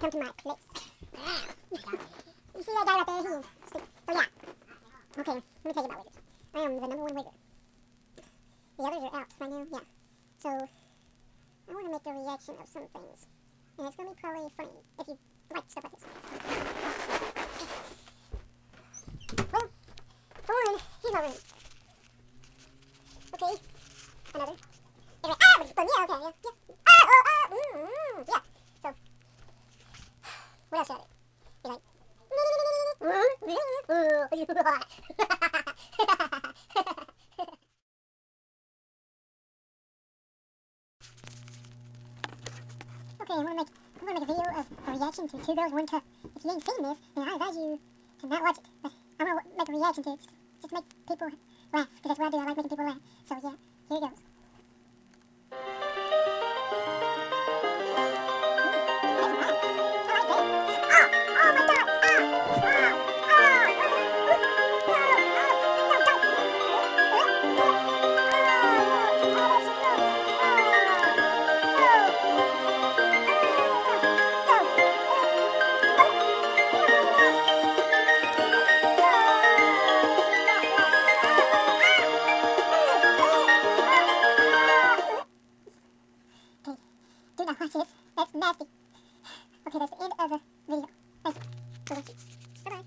come to my place. You see that guy right there? He is stupid. So yeah. Okay, let me tell you about wiggers. I am the #1 wigger. The others are out right now, yeah. So, I want to make a reaction of some things. And it's going to be probably funny if you like stuff like this. Well, for one, here's my room. Okay, another. Anyway, yeah, okay, yeah. Yeah, so, what else should I do? You're like, okay, I'm gonna make a video of a reaction to Two Girls, One Cup. If you ain't seen this, then I advise you to not watch it. But I'm gonna make a reaction to it just to make people laugh, because that's what I do. I like making people laugh. So yeah, here it goes. Do not watch this. That's nasty. Okay, that's the end of the video. Thank you for watching. Bye-bye.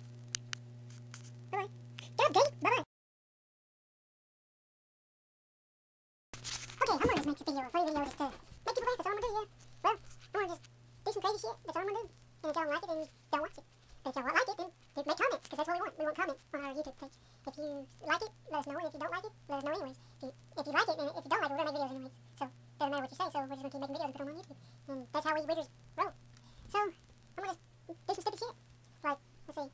Bye-bye. God dang it. Bye-bye. Okay, I'm gonna just make this video, a funny video, just to make people laugh. That's all I'm gonna do, yeah. Well, I'm gonna just do some crazy shit. That's all I'm gonna do. And if y'all like it, then don't watch it. But if y'all like it, then make comments, because that's what we want. We want comments on our YouTube page. If you like it, let us know. And if you don't like it, let us know anyways. If you like it, and if you don't like it, we're gonna make videos anyways. So, doesn't matter what you say, so we're just gonna keep making videos and put them on YouTube. And that's how we wiggers roll. So, I'm gonna do some stupid shit. Like, let's see.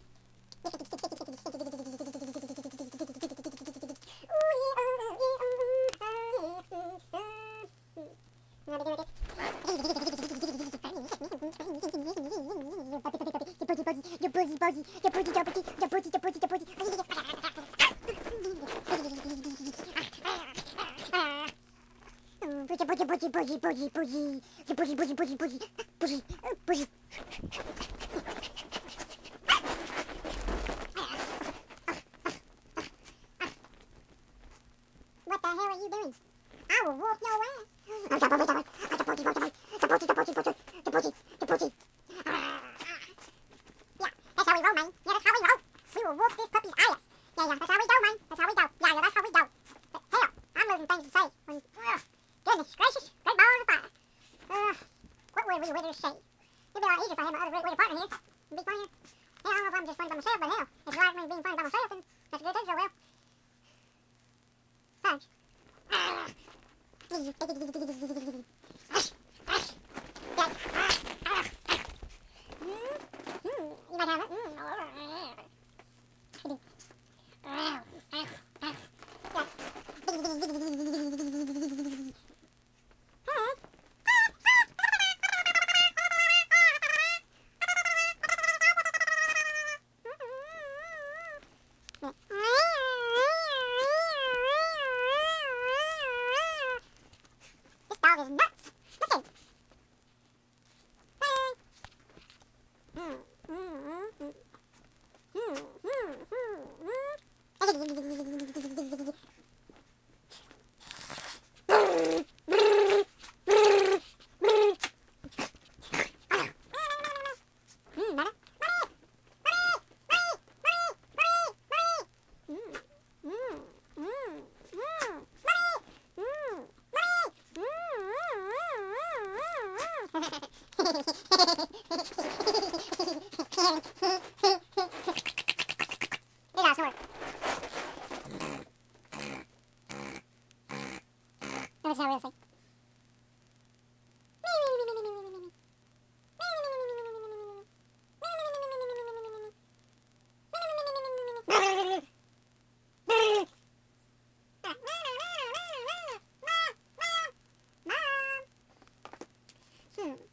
What the hell are you doing? I will whoop your ass. Yeah, that's how we roll, man. Yeah, that's how we roll. We will whoop this puppy's ass. Yeah, that's how we go, man. That's how we go. Yeah, that's how we go. But hell, I'm losing things to say. Goodness gracious, great balls of fire. What would we wiggers say? It'd be a lot easier if I had my other wigger partner here. It'd be funnier. Yeah, I don't know if I'm just funny by myself, but hell, if you like me being funny by myself, then that's good too, so well. Thanks. You might have it. This dog is nuts. Look at him. That's how we'll say.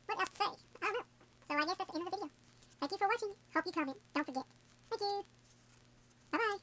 What else to say? I don't know. So I guess that's the end of the video. Thank you for watching. Hope you comment. Don't forget. Thank you. Bye-bye.